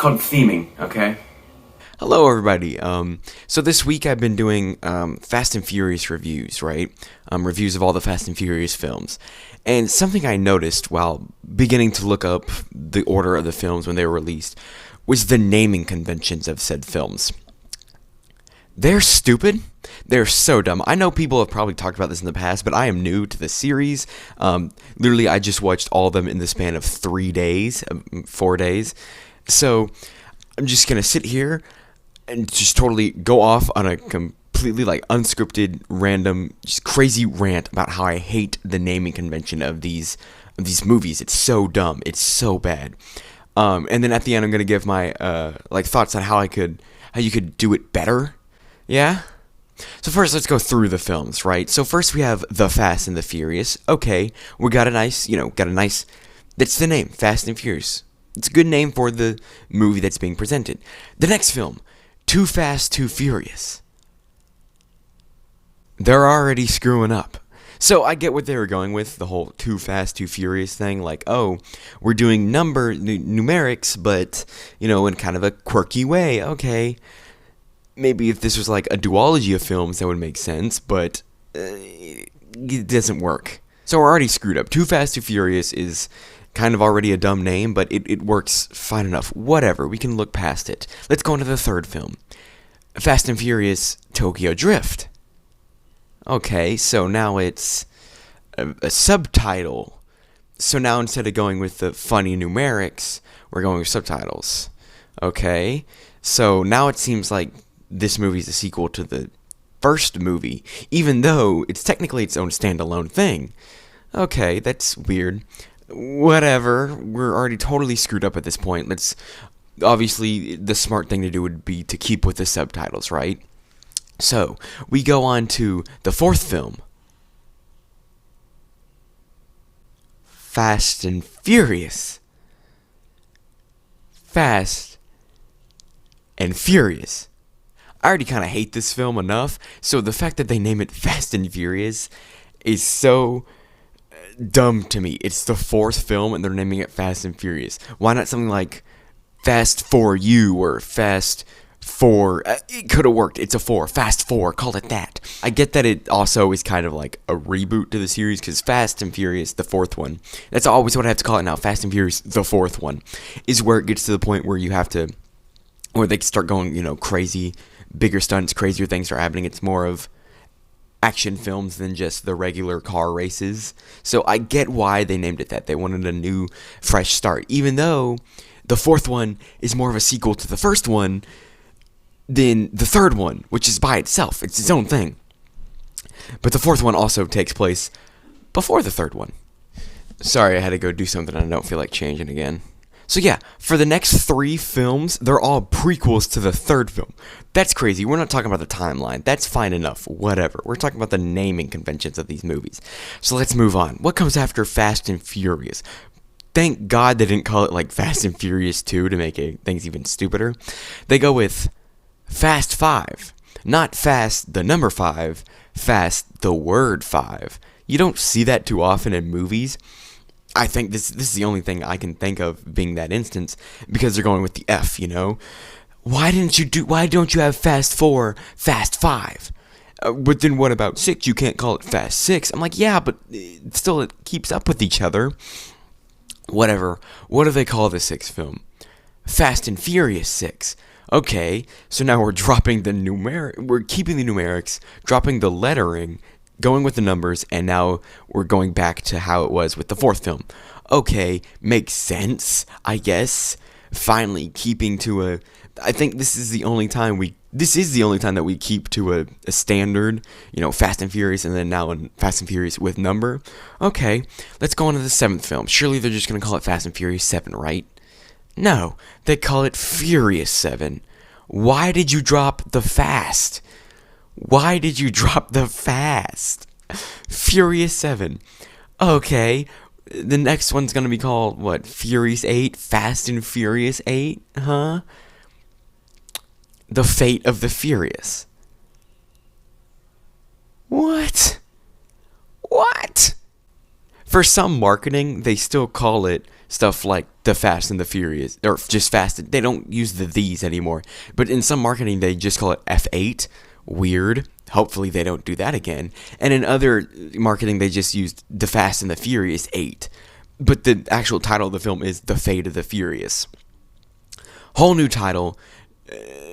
called theming, okay? Hello, everybody. So this week I've been doing Fast and Furious reviews, right? Reviews of all the Fast and Furious films. And something I noticed while beginning to look up the order of the films when they were released was the naming conventions of said films. They're stupid. They're so dumb. I know people have probably talked about this in the past, but I am new to the series. Literally, I just watched all of them in the span of 3 days, 4 days. So I'm just going to sit here and just totally go off on a completely unscripted, random, just crazy rant about how I hate the naming convention of these movies. It's so dumb. It's so bad. And then at the end, I'm gonna give my thoughts on how you could do it better. Yeah. So first, let's go through the films, right? So first we have The Fast and the Furious. Okay, we got a nice. That's the name, Fast and Furious. It's a good name for the movie that's being presented. The next film, Too Fast, Too Furious. They're already screwing up. So I get what they were going with, the whole Too Fast, Too Furious thing. Like, oh, we're doing numerics, but, in kind of a quirky way. Okay. Maybe if this was like a duology of films, that would make sense, but it doesn't work. So we're already screwed up. Too Fast, Too Furious is kind of already a dumb name, but it works fine enough. Whatever, we can look past it. Let's go into the third film. Fast and Furious Tokyo Drift. Okay, so now it's a subtitle. So now instead of going with the funny numerics, we're going with subtitles. Okay, so now it seems like this movie is a sequel to the first movie, even though it's technically its own standalone thing. Okay, that's weird. Whatever, we're already totally screwed up at this point. Obviously, the smart thing to do would be to keep with the subtitles, right? So, we go on to the fourth film. Fast and Furious. Fast and Furious. I already kind of hate this film enough, so the fact that they name it Fast and Furious is so dumb to me. It's the fourth film and they're naming it Fast and Furious. Why not something like Fast for You or Fast for... it could have worked. It's a 4. Fast 4. Call it that. I get that it also is kind of like a reboot to the series because Fast and Furious, the fourth one, that's always what I have to call it now. Fast and Furious, the fourth one, is where it gets to the point where you have to... where they start going, crazy, bigger stunts, crazier things are happening. It's more of action films than just the regular car races. So I get why they named it that. They wanted a new, fresh start. Even though the fourth one is more of a sequel to the first one than the third one, which is by itself. It's its own thing. But the fourth one also takes place before the third one. Sorry, I had to go do something I don't feel like changing again. So yeah, for the next 3 films, they're all prequels to the third film. That's crazy. We're not talking about the timeline. That's fine enough. Whatever. We're talking about the naming conventions of these movies. So let's move on. What comes after Fast and Furious? Thank God they didn't call it like Fast and Furious 2 to make things even stupider. They go with Fast 5. Not Fast the number 5, Fast the word 5. You don't see that too often in movies. I think this is the only thing I can think of being that instance because they're going with the F, Why don't you have Fast 4, Fast 5? But then what about 6? You can't call it Fast 6. I'm like, yeah, but still it keeps up with each other. Whatever. What do they call the 6th film? Fast and Furious 6. Okay, so now we're dropping we're keeping the numerics, dropping the lettering, going with the numbers, and now we're going back to how it was with the fourth film. Okay, makes sense, I guess. Finally keeping to I think this is the only time that we keep to a standard, Fast and Furious, and then now in Fast and Furious with number. Okay, let's go on to the 7th film. Surely they're just going to call it Fast and Furious 7, right? No, they call it Furious 7. Why did you drop the fast? Why did you drop the fast? Furious 7. Okay, the next one's gonna be called, what, Furious 8? Fast and Furious 8? Huh? The Fate of the Furious. What? What? For some marketing, they still call it stuff like the Fast and the Furious, or just Fast. They don't use the these anymore. But in some marketing, they just call it F8. Weird. Hopefully, they don't do that again. And in other marketing, they just used the Fast and the Furious 8. But the actual title of the film is The Fate of the Furious. Whole new title.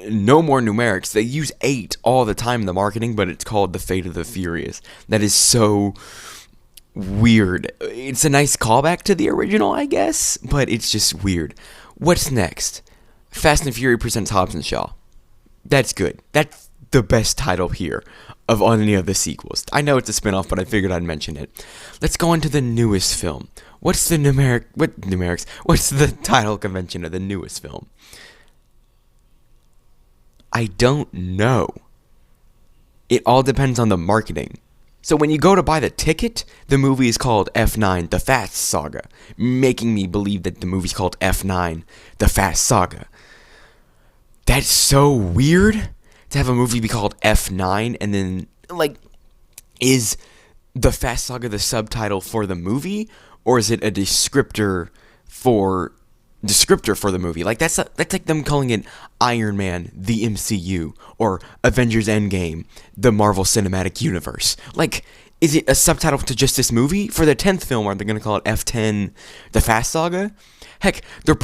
No more numerics. They use 8 all the time in the marketing, but it's called The Fate of the Furious. That is so weird. It's a nice callback to the original, I guess, but it's just weird. What's next? Fast and Fury presents Hobbs and Shaw. That's good. That's the best title here of any of the sequels. I know it's a spinoff, but I figured I'd mention it. Let's go into the newest film. What's the numerics? What's the title convention of the newest film? I don't know. It all depends on the marketing. So when you go to buy the ticket, the movie is called F9, The Fast Saga, making me believe that the movie's called F9, The Fast Saga. That's so weird to have a movie be called F9 and then, like, is The Fast Saga the subtitle for the movie, or is it a descriptor for the movie? Like, that's like them calling it Iron Man, the MCU, or Avengers Endgame, the Marvel Cinematic Universe. Like, is it a subtitle to just this movie? For the 10th film, are they going to call it F10, The Fast Saga? Heck, they're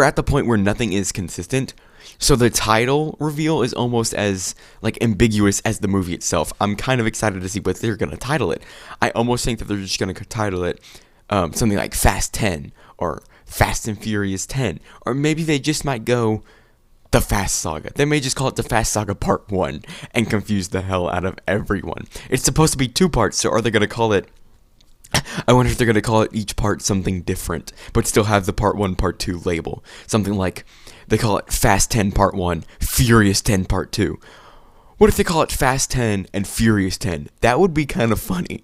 at the point where nothing is consistent, so the title reveal is almost as, like, ambiguous as the movie itself. I'm kind of excited to see what they're going to title it. I almost think that they're just going to title it something like Fast 10, or Fast and Furious 10, or maybe they just might go The Fast Saga. They may just call it The Fast Saga Part 1 and confuse the hell out of everyone. It's supposed to be 2 parts, so are they going to call it... I wonder if they're going to call it each part something different, but still have the Part 1, Part 2 label. Something like, they call it Fast 10 Part 1, Furious 10 Part 2. What if they call it Fast 10 and Furious 10? That would be kind of funny.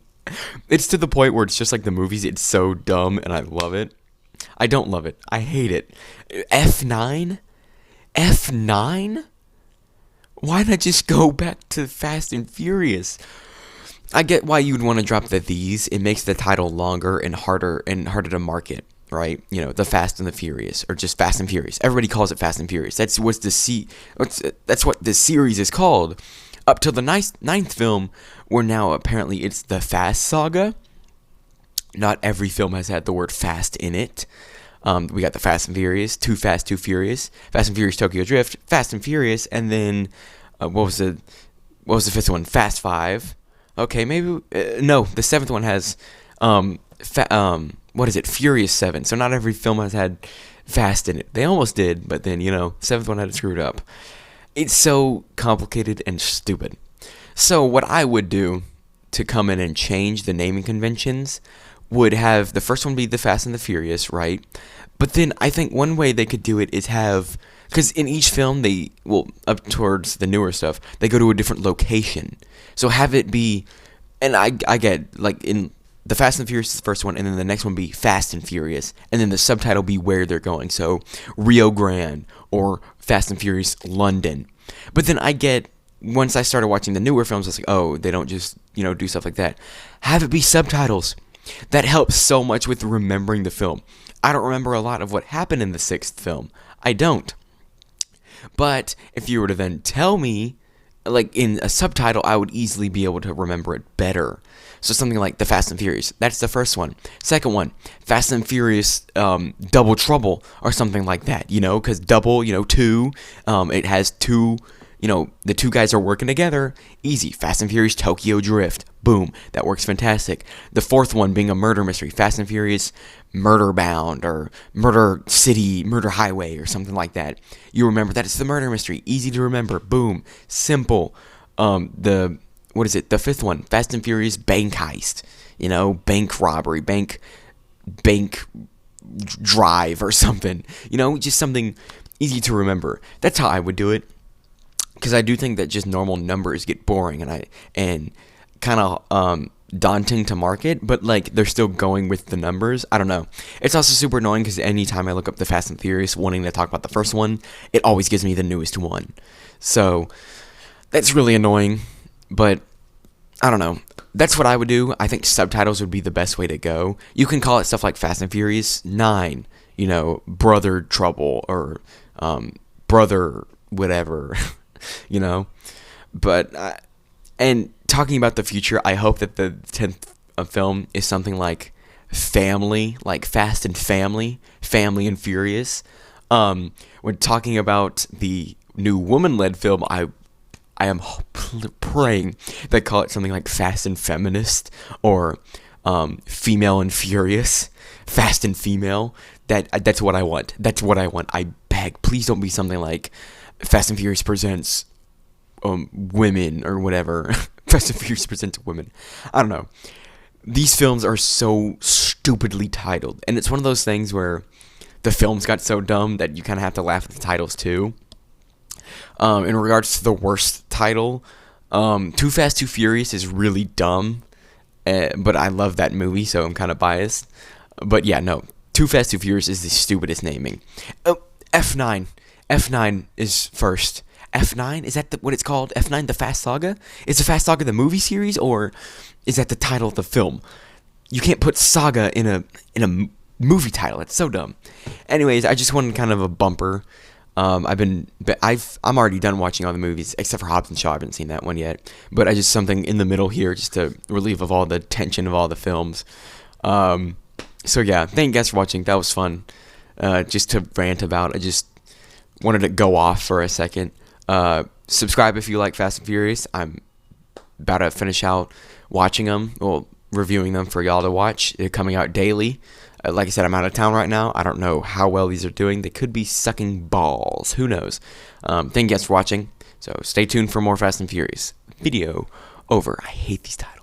It's to the point where it's just like the movies. It's so dumb, and I love it. I don't love it. I hate it. F9? F9? Why not just go back to Fast and Furious? I get why you'd want to drop the these. It makes the title longer and harder to market, right? You know, the Fast and the Furious, or just Fast and Furious. Everybody calls it Fast and Furious. That's what the series is called. Up till the ninth film, where now apparently it's the Fast Saga. Not every film has had the word fast in it. We got the Fast and Furious, Too Fast, Too Furious, Fast and Furious Tokyo Drift, Fast and Furious, and then what was the 5th one? Fast 5. Okay, maybe no. The 7th one has what is it? Furious 7. So not every film has had fast in it. They almost did, but then 7th one had it screwed up. It's so complicated and stupid. So what I would do to come in and change the naming conventions would have the first one be the Fast and the Furious, right? But then I think one way they could do it is have, because in each film up towards the newer stuff, they go to a different location. So have it be, and I get, like, in the Fast and Furious is the first one, and then the next one be Fast and Furious, and then the subtitle be where they're going. So Rio Grande, or Fast and Furious London. But then I get, once I started watching the newer films, I was like, oh, they don't just, do stuff like that. Have it be subtitles. That helps so much with remembering the film. I don't remember a lot of what happened in the 6th film. I don't. But if you were to then tell me, like, in a subtitle, I would easily be able to remember it better. So something like The Fast and Furious. That's the first one. Second one, Fast and Furious Double Trouble, or something like that, because double, 2, it has 2, the 2 guys are working together. Easy. Fast and Furious Tokyo Drift. Boom. That works fantastic. The 4th one being a murder mystery. Fast and Furious Murder Bound, or Murder City, Murder Highway, or something like that. You remember that it's the murder mystery. Easy to remember. Boom. Simple. The 5th one, Fast and Furious Bank Heist. Bank robbery, bank drive, or something. Just something easy to remember. That's how I would do it. Because I do think that just normal numbers get boring and kind of daunting to market, but like they're still going with the numbers. I don't know. It's also super annoying because anytime I look up the Fast and Furious wanting to talk about the first one, it always gives me the newest one. So that's really annoying, but I don't know. That's what I would do. I think subtitles would be the best way to go. You can call it stuff like Fast and Furious 9, Brother Trouble, or Brother whatever, you know. But and talking about the future, I hope that the 10th film is something like Family, like Fast and Family and Furious. When talking about the new woman-led film, I am praying they call it something like Fast and Feminist, or Female and Furious, Fast and Female. That's what I want. That's what I want. I beg, please don't be something like Fast and Furious presents women or whatever. Fast and Furious presents women. I don't know. These films are so stupidly titled, and it's one of those things where the films got so dumb that you kind of have to laugh at the titles too. In regards to the worst title, Too Fast, Too Furious is really dumb, but I love that movie, so I'm kind of biased. But yeah, no, Too Fast, Too Furious is the stupidest naming. Oh, F9. F9 is first. F9? Is that what it's called? F9, the Fast Saga? Is the Fast Saga the movie series, or is that the title of the film? You can't put saga in a movie title. It's so dumb. Anyways, I just wanted kind of a bumper. I'm already done watching all the movies except for Hobbs and Shaw. I haven't seen that one yet, but I just something in the middle here just to relieve of all the tension of all the films. So yeah, thank you guys for watching. That was fun. Just to rant about. I just wanted to go off for a second. Subscribe if you like Fast and Furious. I'm about to finish out watching them. Well, reviewing them for y'all to watch. They're coming out daily. Like I said, I'm out of town right now. I don't know how well these are doing. They could be sucking balls. Who knows? Thank you guys for watching. So stay tuned for more Fast and Furious. Video over. I hate these titles.